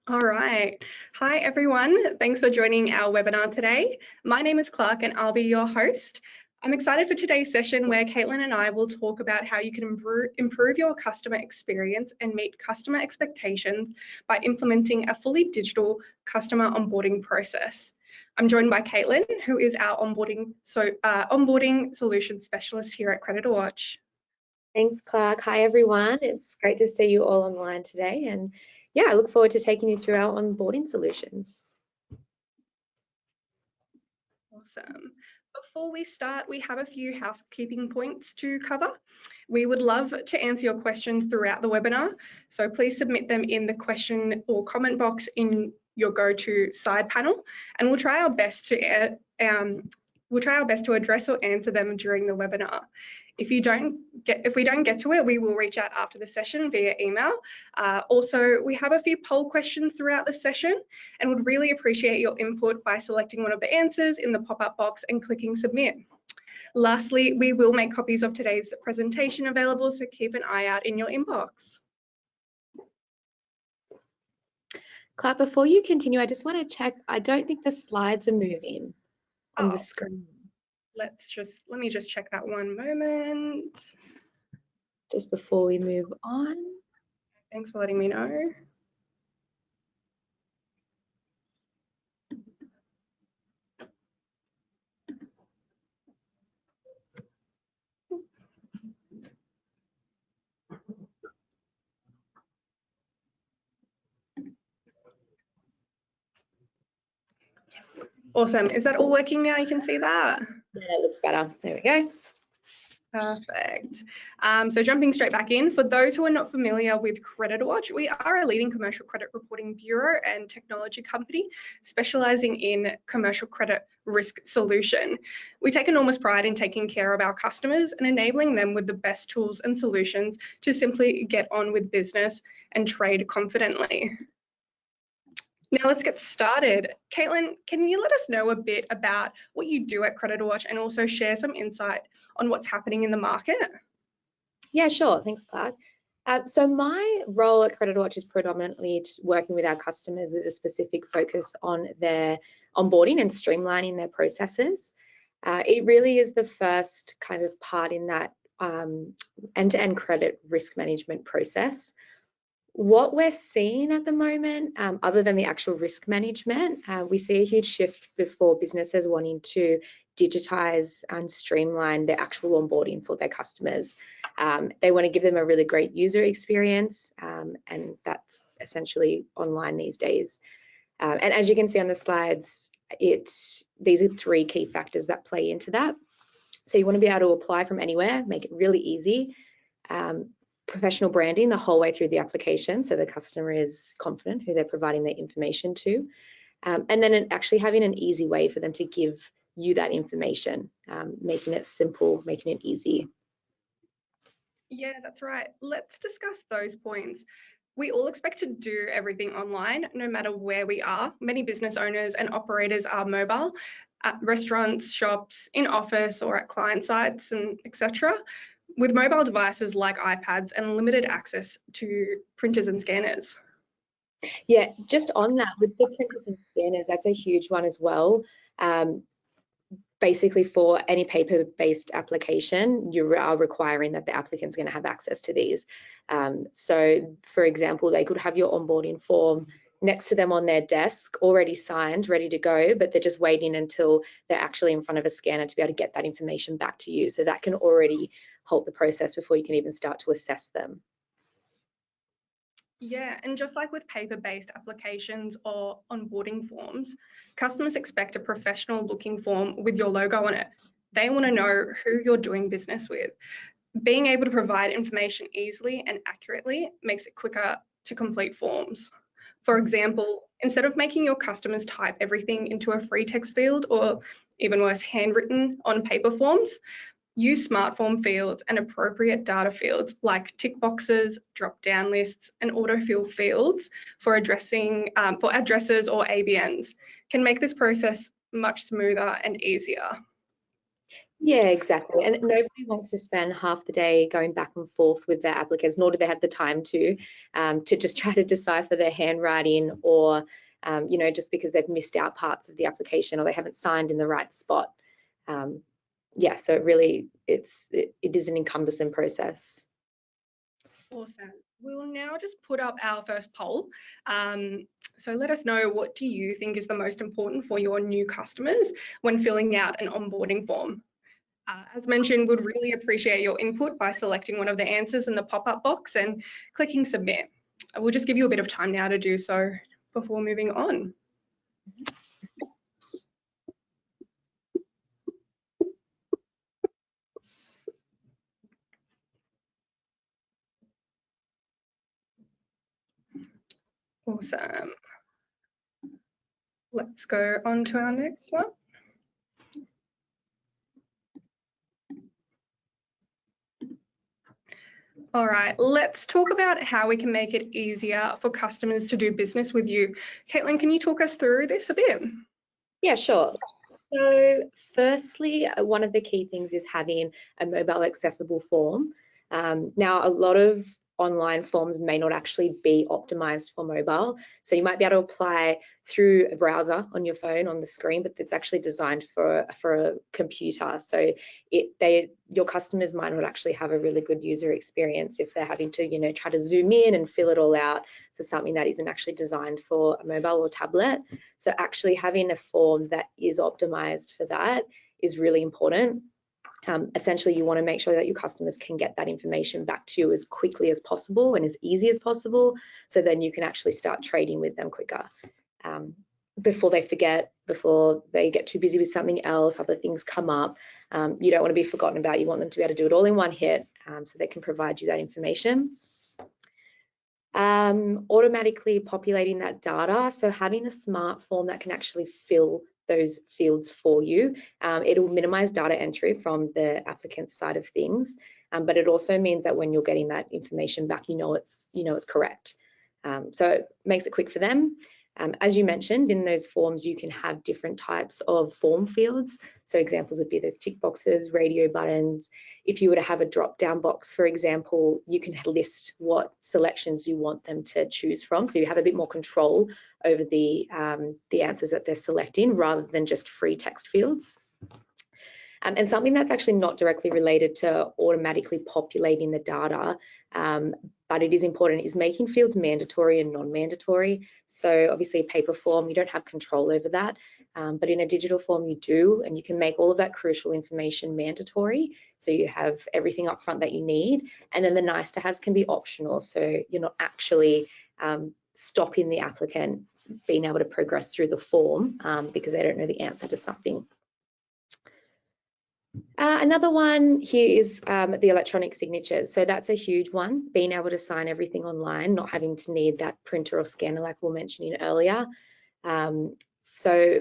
All right. Hi, everyone. Thanks for joining our webinar today. My name is Clark and I'll be your host. I'm excited for today's session where Caitlin and I will talk about how you can improve your customer experience and meet customer expectations by implementing a fully digital customer onboarding process. I'm joined by Caitlin, who is our onboarding solution specialist here at Creditor Watch. Thanks, Clark. Hi, everyone. It's great to see you all online today. And yeah, I look forward to taking you through our onboarding solutions. Awesome. Before we start, we have a few housekeeping points to cover. We would love to answer your questions throughout the webinar, so please submit them in the question or comment box in your go-to side panel, and we'll try our best to address or answer them during the webinar. If we don't get to it, we will reach out after the session via email. Also, we have a few poll questions throughout the session and would really appreciate your input by selecting one of the answers in the pop-up box and clicking submit. Lastly, we will make copies of today's presentation available, so keep an eye out in your inbox. Clark, before you continue, I just want to check, I don't think the slides are moving on the screen. Let me just check that one moment. Just before we move on. Thanks for letting me know. Awesome. Is that all working now? You can see that? Yeah, that looks better. There we go. Perfect. So jumping straight back in, for those who are not familiar with Creditor Watch, we are a leading commercial credit reporting bureau and technology company specializing in commercial credit risk solution. We take enormous pride in taking care of our customers and enabling them with the best tools and solutions to simply get on with business and trade confidently. Now let's get started. Caitlin, can you let us know a bit about what you do at Creditor Watch and also share some insight on what's happening in the market? Yeah, sure. Thanks, Clark. So my role at Creditor Watch is predominantly working with our customers with a specific focus on their onboarding and streamlining their processes. It really is the first kind of part in that end-to-end credit risk management process. What we're seeing at the moment, other than the actual risk management, we see a huge shift for businesses wanting to digitize and streamline their actual onboarding for their customers. They want to give them a really great user experience, and that's essentially online these days. And as you can see on the slides, these are three key factors that play into that. So you want to be able to apply from anywhere, make it really easy. Professional branding the whole way through the application, so the customer is confident who they're providing their information to, and then actually having an easy way for them to give you that information, making it simple, making it easy. Yeah, that's right. Let's discuss those points. We all expect to do everything online, no matter where we are. Many business owners and operators are mobile, at restaurants, shops, in office, or at client sites, and etc. with mobile devices like iPads and limited access to printers and scanners. Yeah, just on that, with the printers and scanners, that's a huge one as well. Basically, for any paper-based application, you are requiring that the applicant's going to have access to these. So, for example, they could have your onboarding form next to them on their desk, already signed, ready to go, but they're just waiting until they're actually in front of a scanner to be able to get that information back to you. So that can already halt the process before you can even start to assess them. Yeah, and just like with paper-based applications or onboarding forms, customers expect a professional looking form with your logo on it. They want to know who you're doing business with. Being able to provide information easily and accurately makes it quicker to complete forms. For example, instead of making your customers type everything into a free text field or even worse, handwritten on paper forms, use smart form fields and appropriate data fields like tick boxes, drop-down lists, and autofill fields for addresses or ABNs can make this process much smoother and easier. Yeah, exactly. And nobody wants to spend half the day going back and forth with their applicants, nor do they have the time to just try to decipher their handwriting or, you know, just because they've missed out parts of the application or they haven't signed in the right spot. Yeah, so it is an cumbersome process. Awesome. We'll now just put up our first poll. So let us know, what do you think is the most important for your new customers when filling out an onboarding form? As mentioned, we'd really appreciate your input by selecting one of the answers in the pop-up box and clicking submit. We'll just give you a bit of time now to do so before moving on. Awesome. Let's go on to our next one. All right, let's talk about how we can make it easier for customers to do business with you. Caitlin, can you talk us through this a bit? Yeah, sure. So firstly, one of the key things is having a mobile accessible form. Now, a lot of online forms may not actually be optimized for mobile. So you might be able to apply through a browser on your phone on the screen, but it's actually designed for a computer. So your customers might not actually have a really good user experience if they're having to, you know, try to zoom in and fill it all out for something that isn't actually designed for a mobile or tablet. So actually having a form that is optimized for that is really important. Essentially, you want to make sure that your customers can get that information back to you as quickly as possible and as easy as possible, so then you can actually start trading with them quicker. Before they forget, before they get too busy with something else, other things come up, you don't want to be forgotten about. You want them to be able to do it all in one hit, so they can provide you that information. Automatically populating that data, so having a smart form that can actually fill those fields for you. It'll minimize data entry from the applicant's side of things, but it also means that when you're getting that information back, you know it's correct. So it makes it quick for them. As you mentioned, in those forms, you can have different types of form fields. So examples would be those tick boxes, radio buttons. If you were to have a drop-down box, for example, you can list what selections you want them to choose from. So you have a bit more control over the answers that they're selecting rather than just free text fields. And something that's actually not directly related to automatically populating the data, but it is important, is making fields mandatory and non-mandatory. So obviously a paper form, you don't have control over that, but in a digital form you do, and you can make all of that crucial information mandatory. So you have everything up front that you need, and then the nice to haves can be optional. So you're not actually stopping the applicant being able to progress through the form because they don't know the answer to something. Another one here is the electronic signatures. So that's a huge one, being able to sign everything online, not having to need that printer or scanner like we were mentioning earlier. So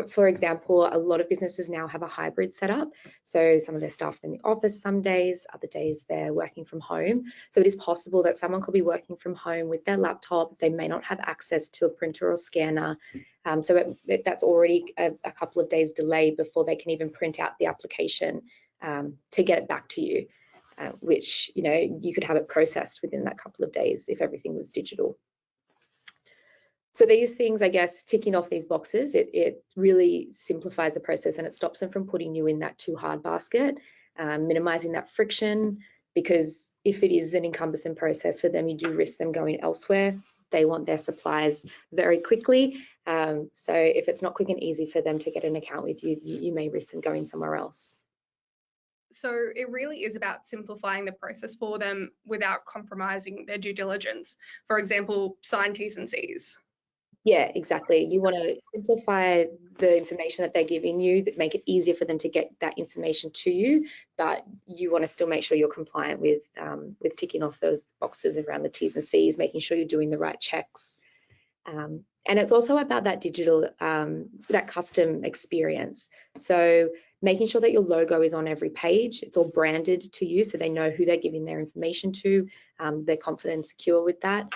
for example, a lot of businesses now have a hybrid setup. So some of their staff are in the office some days, other days they're working from home. So it is possible that someone could be working from home with their laptop. They may not have access to a printer or scanner. So that's already a couple of days delay before they can even print out the application to get it back to you, which, you know, you could have it processed within that couple of days if everything was digital. So these things, I guess, ticking off these boxes, it really simplifies the process and it stops them from putting you in that too hard basket, minimizing that friction, because if it is an cumbersome process for them, you do risk them going elsewhere. They want their supplies very quickly. So if it's not quick and easy for them to get an account with you, you may risk them going somewhere else. So it really is about simplifying the process for them without compromising their due diligence. For example, sign T's and C's. Yeah, exactly. You want to simplify the information that they're giving you, that make it easier for them to get that information to you, but you want to still make sure you're compliant with ticking off those boxes around the T's and C's, making sure you're doing the right checks. And it's also about that digital, that custom experience. So making sure that your logo is on every page, it's all branded to you so they know who they're giving their information to, they're confident and secure with that.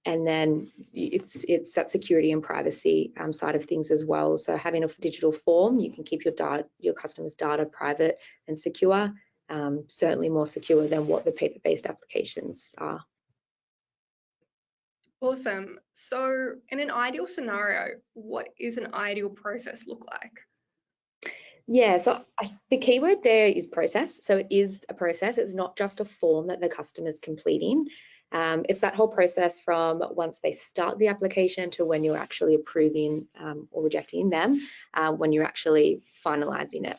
And then it's that security and privacy side of things as well. So having a digital form, you can keep your customers' data private and secure, certainly more secure than what the paper-based applications are. Awesome. So in an ideal scenario, what is an ideal process look like? Yeah, so the keyword there is process. So it is a process. It's not just a form that the customer's completing. It's that whole process from once they start the application to when you're actually approving or rejecting them, when you're actually finalising it.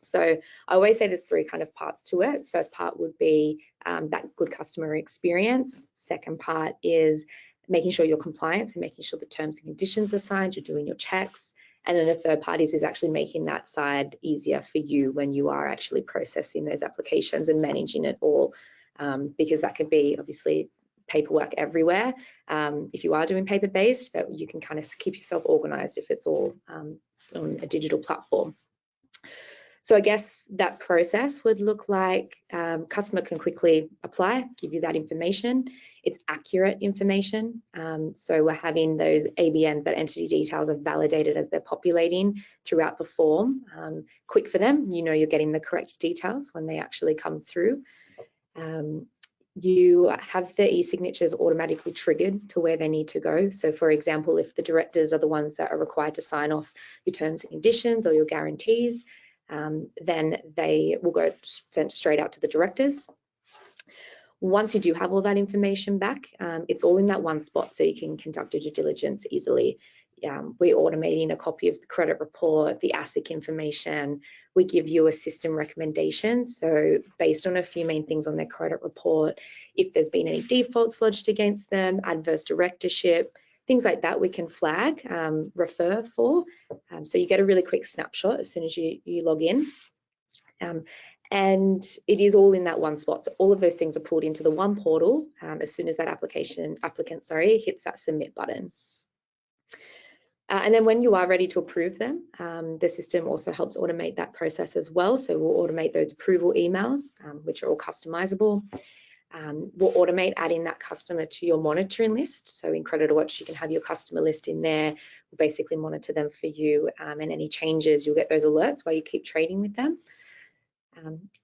So I always say there's three kind of parts to it. First part would be that good customer experience. Second part is making sure you're compliant and making sure the terms and conditions are signed, you're doing your checks. And then the third part is actually making that side easier for you when you are actually processing those applications and managing it all, because that could be obviously paperwork everywhere if you are doing paper-based, but you can kind of keep yourself organized if it's all on a digital platform. So I guess that process would look like customer can quickly apply, give you that information. It's accurate information. So we're having those ABNs, that entity details, are validated as they're populating throughout the form. Quick for them, you know you're getting the correct details when they actually come through. You have the e-signatures automatically triggered to where they need to go. So for example, if the directors are the ones that are required to sign off your terms and conditions or your guarantees, then they will go sent straight out to the directors. Once you do have all that information back, it's all in that one spot so you can conduct your due diligence easily. We're automating a copy of the credit report, the ASIC information. We give you a system recommendation. So based on a few main things on their credit report, if there's been any defaults lodged against them, adverse directorship, things like that we can flag, refer for. So you get a really quick snapshot as soon as you log in. And it is all in that one spot. So all of those things are pulled into the one portal as soon as that applicant hits that submit button. And then when you are ready to approve them, the system also helps automate that process as well. So we'll automate those approval emails, which are all customizable. We'll automate adding that customer to your monitoring list. So in CreditWatch, you can have your customer list in there. We'll basically monitor them for you, and any changes, you'll get those alerts while you keep trading with them.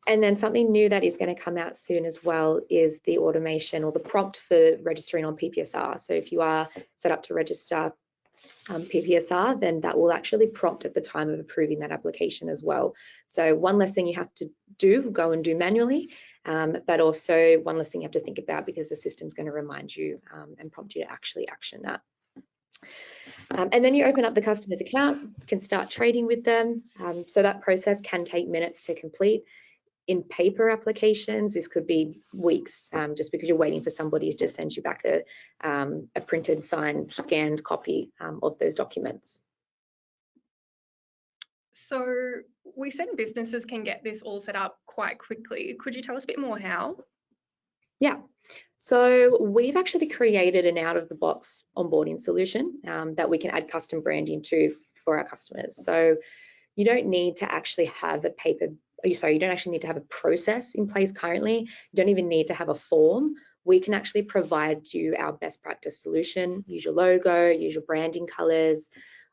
And then something new that is going to come out soon as well is the automation or the prompt for registering on PPSR. So if you are set up to register PPSR, then that will actually prompt at the time of approving that application as well. So one less thing you have to go and do manually, but also one less thing you have to think about because the system's going to remind you and prompt you to actually action that. And then you open up the customer's account, you can start trading with them. So that process can take minutes to complete. In paper applications, this could be weeks, just because you're waiting for somebody to send you back a printed, signed, scanned copy of those documents. So we said businesses can get this all set up quite quickly. Could you tell us a bit more how? Yeah, so we've actually created an out-of-the-box onboarding solution that we can add custom branding to for our customers. So you don't need to actually have you don't actually need to have a process in place currently. You don't even need to have a form. We can actually provide you our best practice solution. Use your logo, use your branding colors.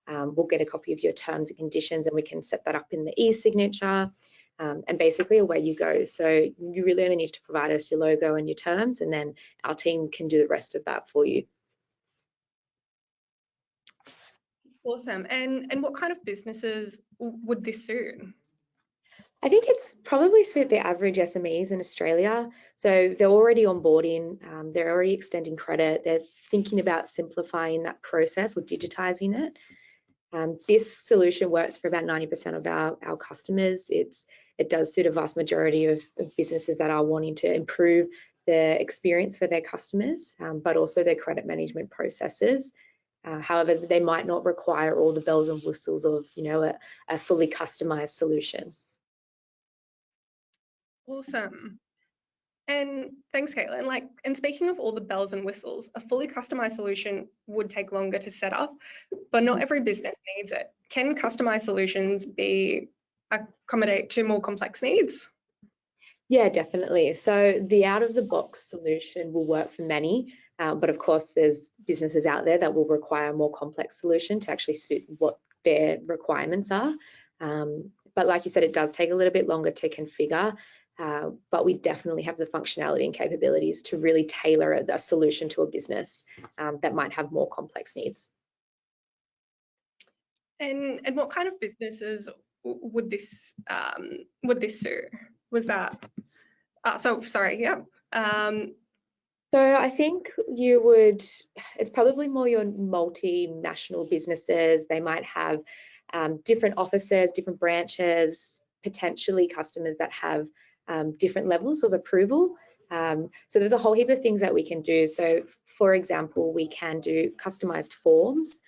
We'll get a copy of your terms and conditions and we can set that up in the e-signature. And basically away you go. So you really only need to provide us your logo and your terms, and then our team can do the rest of that for you. Awesome. And what kind of businesses would this suit? I think it's probably suit the average SMEs in Australia. So they're already onboarding, they're already extending credit, they're thinking about simplifying that process or digitizing it. This solution works for about 90% of our customers. It does suit a vast majority of businesses that are wanting to improve the experience for their customers, but also their credit management processes. However, they might not require all the bells and whistles of, a fully customized solution. Awesome. And thanks, Caitlin. And speaking of all the bells and whistles, a fully customized solution would take longer to set up, but not every business needs it. Can customized solutions accommodate to more complex needs? Yeah, definitely. So the out-of-the-box solution will work for many. But of course, there's businesses out there that will require a more complex solution to actually suit what their requirements are. But like you said, it does take a little bit longer to configure, but we definitely have the functionality and capabilities to really tailor a solution to a business that might have more complex needs. And what kind of businesses would this suit? Was that sorry, yeah. So I think it's probably more your multinational businesses. They might have different offices, different branches, potentially customers that have different levels of approval. So there's a whole heap of things that we can do. So for example, we can do customized forms.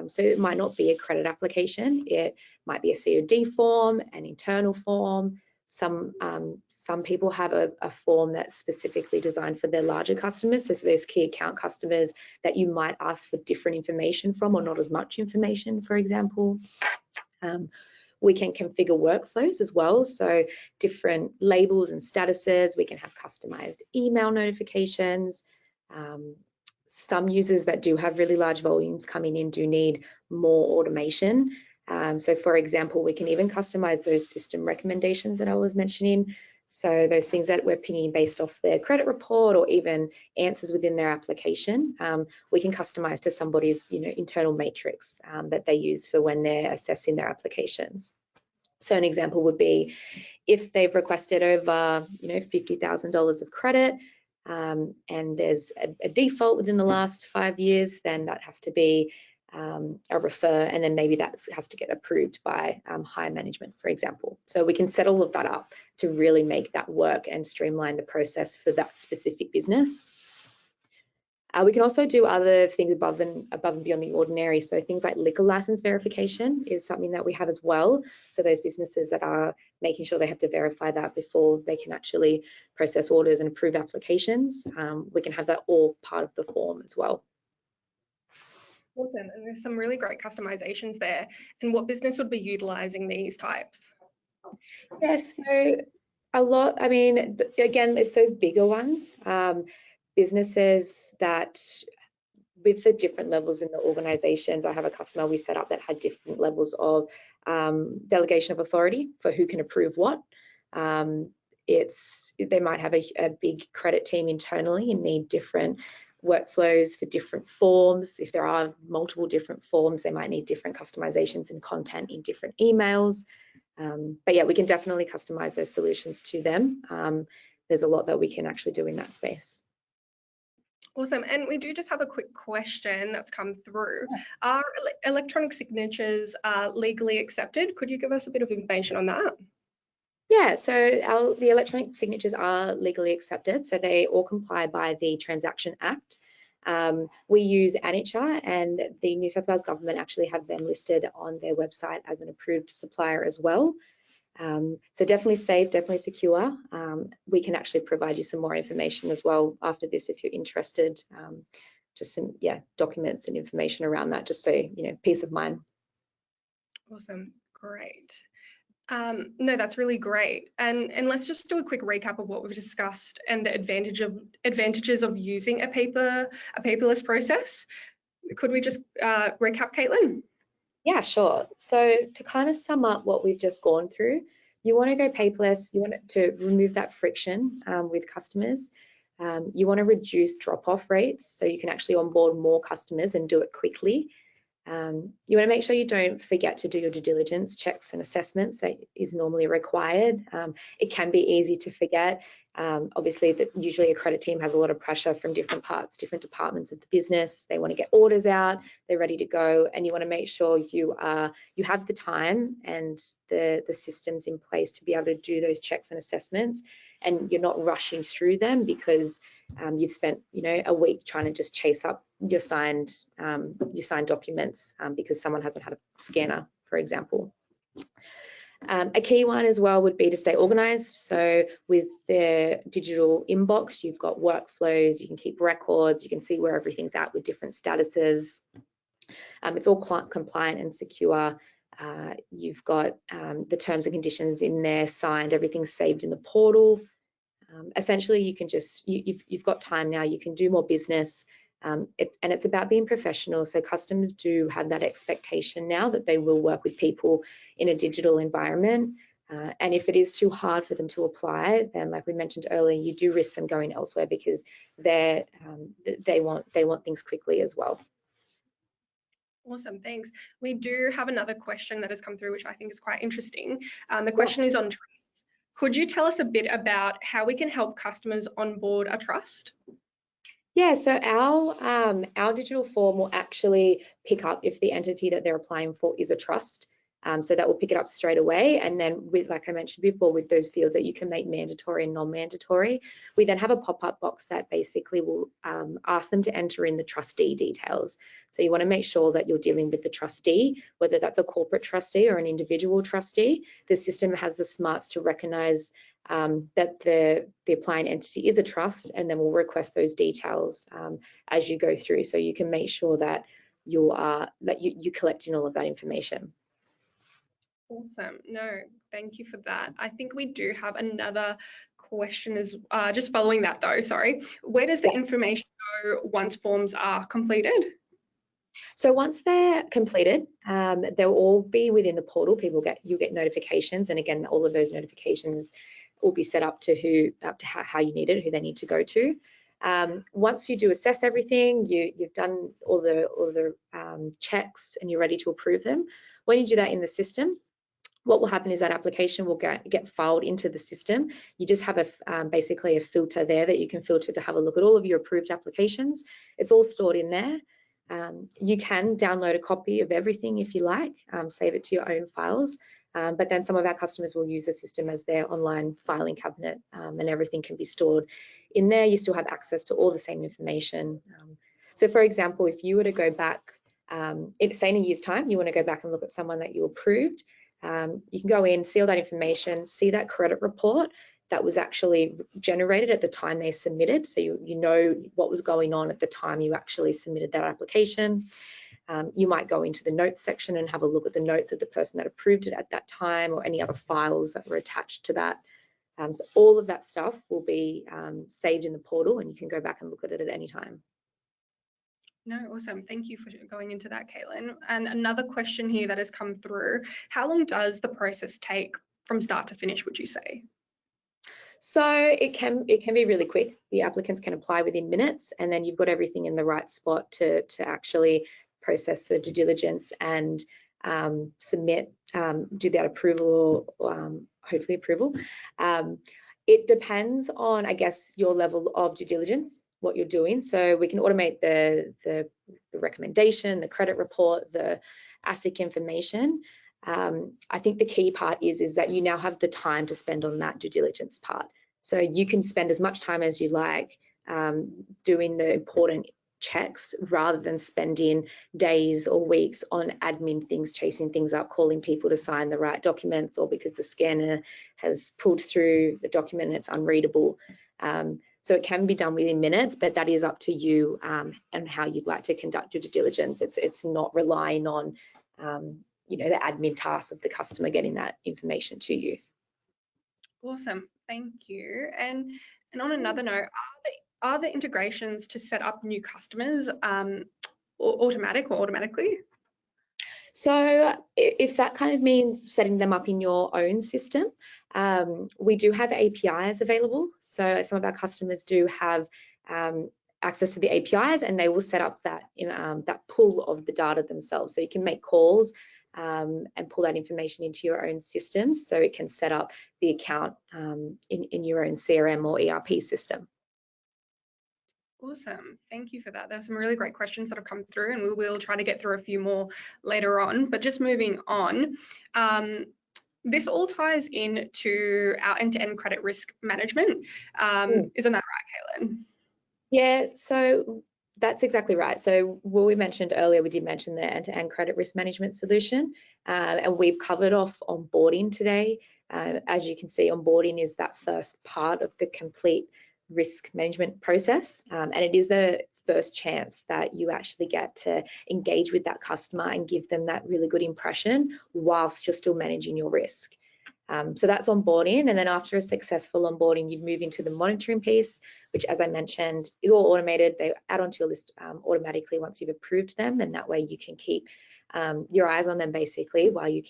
So it might not be a credit application. It might be a COD form, an internal form. Some people have a form that's specifically designed for their larger customers. So those key account customers that you might ask for different information from, or not as much information, for example. We can configure workflows as well. So different labels and statuses. We can have customized email notifications. Some users that do have really large volumes coming in do need more automation. So for example, we can even customize those system recommendations that I was mentioning. So those things that we're pinging based off their credit report or even answers within their application, we can customize to somebody's internal matrix that they use for when they're assessing their applications. So an example would be if they've requested over $50,000 of credit, and there's a default within the last 5 years, then that has to be a refer, and then maybe that has to get approved by higher management, for example. So we can set all of that up to really make that work and streamline the process for that specific business. We can also do other things above and beyond the ordinary. So things like liquor license verification is something that we have as well. So those businesses that are making sure they have to verify that before they can actually process orders and approve applications, we can have that all part of the form as well. Awesome, and there's some really great customizations there. And what business would be utilizing these types? Yes, so a lot, I mean, again, it's those bigger ones. Businesses that with the different levels in the organizations, I have a customer we set up that had different levels of delegation of authority for who can approve what. They might have a big credit team internally and need different workflows for different forms. If there are multiple different forms, they might need different customizations and content in different emails. But yeah, we can definitely customize those solutions to them. There's a lot that we can actually do in that space. Awesome, and we do just have a quick question that's come through. Are electronic signatures legally accepted? Could you give us a bit of information on that? Yeah, so the electronic signatures are legally accepted, so they all comply by the Transaction Act. We use ANICHA, and the New South Wales government actually have them listed on their website as an approved supplier as well. So definitely safe, definitely secure. We can actually provide you some more information as well after this if you're interested. Just some documents and information around that, just so peace of mind. Awesome, great. No, that's really great. And let's just do a quick recap of what we've discussed and the advantages of using a paperless process. Could we just recap, Caitlin? Yeah, sure. So to kind of sum up what we've just gone through, you want to go paperless, you want to remove that friction with customers. You want to reduce drop-off rates so you can actually onboard more customers and do it quickly. You want to make sure you don't forget to do your due diligence checks and assessments that is normally required. It can be easy to forget. Obviously, usually a credit team has a lot of pressure from different departments of the business. They want to get orders out, they're ready to go, and you want to make sure you have the time and the systems in place to be able to do those checks and assessments, and you're not rushing through them because you've spent a week trying to just chase up your signed documents because someone hasn't had a scanner, for example. A key one as well would be to stay organized. So with the digital inbox, you've got workflows, you can keep records, you can see where everything's at with different statuses. It's all compliant and secure. You've got the terms and conditions in there signed, everything's saved in the portal. Essentially, you can just, you've got time now, you can do more business. It's about being professional. So customers do have that expectation now that they will work with people in a digital environment. And if it is too hard for them to apply, then like we mentioned earlier, you do risk them going elsewhere because they want things quickly as well. Awesome, thanks. We do have another question that has come through, which I think is quite interesting. The question is on trust. Could you tell us a bit about how we can help customers onboard a trust? Yeah, so our digital form will actually pick up if the entity that they're applying for is a trust. So that will pick it up straight away. And then with, like I mentioned before, with those fields that you can make mandatory and non-mandatory, we then have a pop-up box that basically will ask them to enter in the trustee details. So you want to make sure that you're dealing with the trustee, whether that's a corporate trustee or an individual trustee. The system has the smarts to recognize that the applying entity is a trust, and then we'll request those details as you go through. So you can make sure that you're collecting all of that information. Awesome. No, thank you for that. I think we do have another question as just following that though, sorry. Where does the information go once forms are completed? So once they're completed, they'll all be within the portal. You'll get notifications, and again, all of those notifications will be set up to how you need it, who they need to go to. Once you do assess everything, you've done all the checks and you're ready to approve them. When you do that in the system, what will happen is that application will get filed into the system. You just have basically a filter there that you can filter to have a look at all of your approved applications. It's all stored in there. You can download a copy of everything if you like, save it to your own files. But then some of our customers will use the system as their online filing cabinet, and everything can be stored in there. You still have access to all the same information. So for example, if you were to go back, say in a year's time, you want to go back and look at someone that you approved, you can go in, see all that information, see that credit report that was actually generated at the time they submitted. So you know what was going on at the time you actually submitted that application. You might go into the notes section and have a look at the notes of the person that approved it at that time, or any other files that were attached to that. So all of that stuff will be saved in the portal, and you can go back and look at it at any time. No, awesome. Thank you for going into that, Caitlin. And another question here that has come through, how long does the process take from start to finish, would you say? So it can be really quick. The applicants can apply within minutes, and then you've got everything in the right spot to actually process the due diligence and submit, do that approval, or hopefully approval. It depends on, I guess, your level of due diligence, what you're doing. So we can automate the recommendation, the credit report, the ASIC information. I think the key part is that you now have the time to spend on that due diligence part. So you can spend as much time as you like doing the important checks, rather than spending days or weeks on admin things, chasing things up, calling people to sign the right documents, or because the scanner has pulled through the document and it's unreadable. So it can be done within minutes, but that is up to you and how you'd like to conduct your due diligence. It's not relying on the admin tasks of the customer getting that information to you. Awesome, thank you. And on another note, are the integrations to set up new customers automatically? So if that kind of means setting them up in your own system, we do have APIs available. So some of our customers do have access to the APIs, and they will set up that pool of the data themselves. So you can make calls and pull that information into your own systems, so it can set up the account in your own CRM or ERP system. Awesome, thank you for that. There are some really great questions that have come through, and we will try to get through a few more later on. But just moving on, this all ties into our end-to-end credit risk management. Isn't that right, Caitlin? Yeah, so that's exactly right. So what we mentioned earlier, we did mention the end-to-end credit risk management solution, and we've covered off onboarding today. As you can see, onboarding is that first part of the complete risk management process, and it is the first chance that you actually get to engage with that customer and give them that really good impression whilst you're still managing your risk. So that's onboarding, and then after a successful onboarding, you'd move into the monitoring piece, which, as I mentioned, is all automated. They add onto your list automatically once you've approved them, and that way you can keep your eyes on them basically while you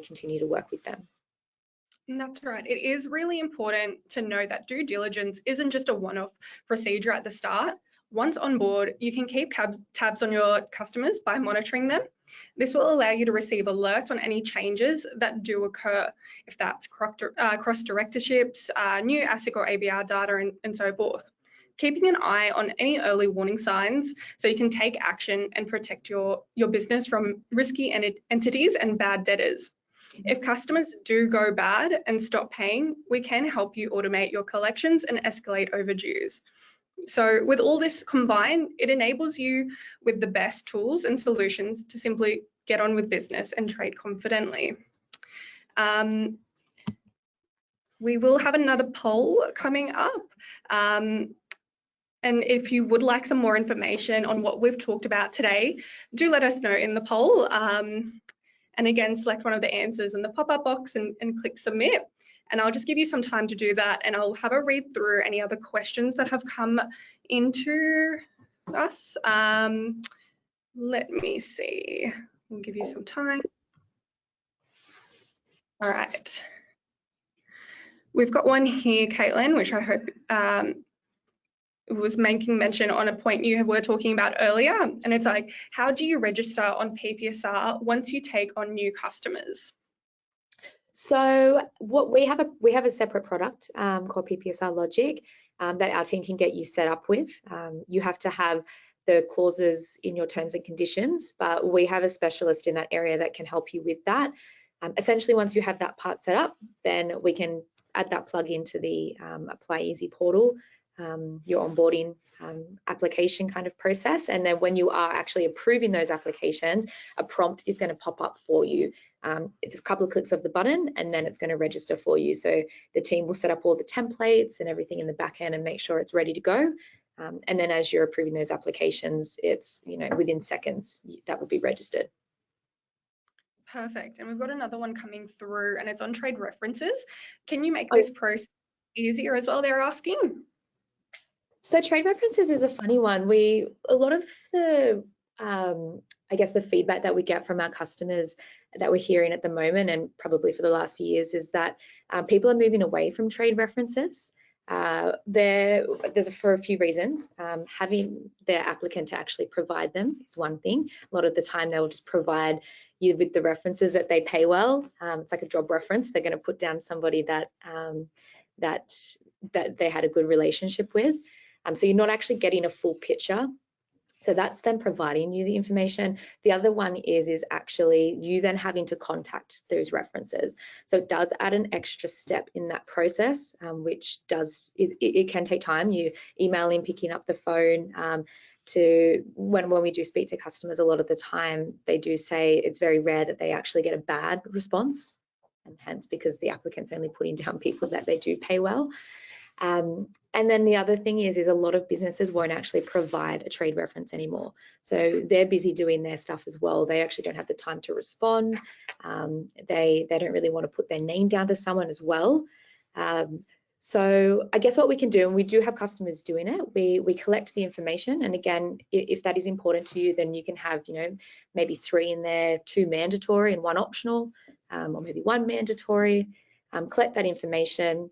continue to work with them. And that's right. It is really important to know that due diligence isn't just a one-off procedure at the start. Once on board, you can keep tabs on your customers by monitoring them. This will allow you to receive alerts on any changes that do occur, if that's cross directorships, new ASIC or ABR data, and so forth. Keeping an eye on any early warning signs so you can take action and protect your business from risky entities and bad debtors. If customers do go bad and stop paying, we can help you automate your collections and escalate overdues. So with all this combined, it enables you with the best tools and solutions to simply get on with business and trade confidently. We will have another poll coming up. And if you would like some more information on what we've talked about today, do let us know in the poll. And again, select one of the answers in the pop-up box and click submit. And I'll just give you some time to do that, and I'll have a read through any other questions that have come into us. Let me see. We'll give you some time. All right. We've got one here, Caitlin, which I hope was making mention on a point you were talking about earlier. And it's like, how do you register on PPSR once you take on new customers? So what we have a separate product called PPSR Logic that our team can get you set up with. You have to have the clauses in your terms and conditions, but we have a specialist in that area that can help you with that. Essentially, once you have that part set up, then we can add that plug into the Apply Easy portal, your onboarding application kind of process. And then when you are actually approving those applications, a prompt is going to pop up for you. It's a couple of clicks of the button, and then it's going to register for you. So the team will set up all the templates and everything in the back end and make sure it's ready to go. And then as you're approving those applications, it's, you know, within seconds that will be registered. Perfect. And we've got another one coming through, and it's on trade references. Can you make this process easier as well, they're asking? So trade references is a funny one. A lot of the, I guess the feedback that we get from our customers that we're hearing at the moment, and probably for the last few years, is that people are moving away from trade references. There's for a few reasons. Having their applicant to actually provide them is one thing. A lot of the time they'll just provide you with the references that they pay well. It's like a job reference. They're going to put down somebody that they had a good relationship with. So you're not actually getting a full picture. So that's them providing you the information. The other one is actually you then having to contact those references. So it does add an extra step in that process, which it can take time. You emailing, picking up the phone. When we do speak to customers, a lot of the time they do say it's very rare that they actually get a bad response, and hence because the applicant's only putting down people that they do pay well. And then the other thing is a lot of businesses won't actually provide a trade reference anymore. So they're busy doing their stuff as well. They actually don't have the time to respond. They don't really want to put their name down to someone as well. So I guess what we can do, and we do have customers doing it, we collect the information. And again, if that is important to you, then you can have, you know, maybe 3 in there, 2 mandatory and 1 optional, or maybe 1 mandatory. Collect that information.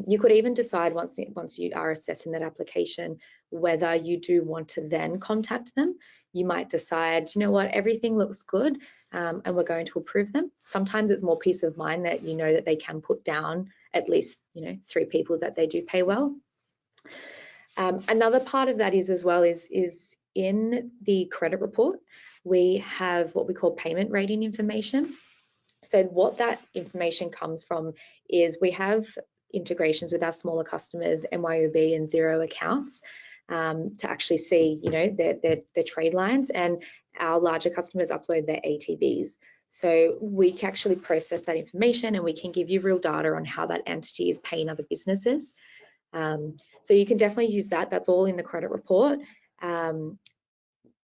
You could even decide once you are assessing that application whether you do want to then contact them. You might decide, you know what, everything looks good, and we're going to approve them. Sometimes it's more peace of mind that you know that they can put down at least, you know, 3 people that they do pay well. Another part of that is in the credit report, we have what we call payment rating information. So what that information comes from is we have integrations with our smaller customers, MYOB and Xero accounts, to actually see, you know, their trade lines, and our larger customers upload their ATVs. So we can actually process that information, and we can give you real data on how that entity is paying other businesses. So you can definitely use that. That's all in the credit report.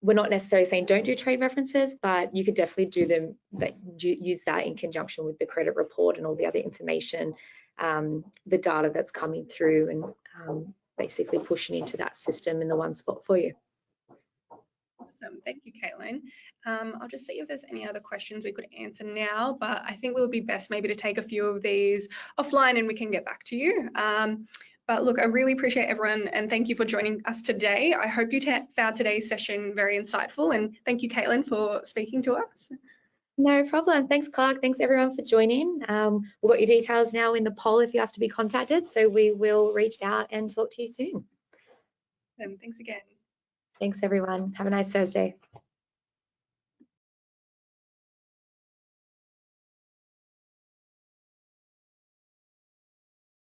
we're not necessarily saying don't do trade references, but you could definitely do them, use that in conjunction with the credit report and all the other information, the data that's coming through, and basically pushing into that system in the one spot for you. Awesome. Thank you, Caitlin. I'll just see if there's any other questions we could answer now, but I think it would be best maybe to take a few of these offline and we can get back to you. But look, I really appreciate everyone and thank you for joining us today. I hope you found today's session very insightful, and thank you, Caitlin, for speaking to us. No problem. Thanks, Clark. Thanks, everyone, for joining. We've got your details now in the poll if you ask to be contacted, so we will reach out and talk to you soon. Thanks again. Thanks, everyone. Have a nice Thursday.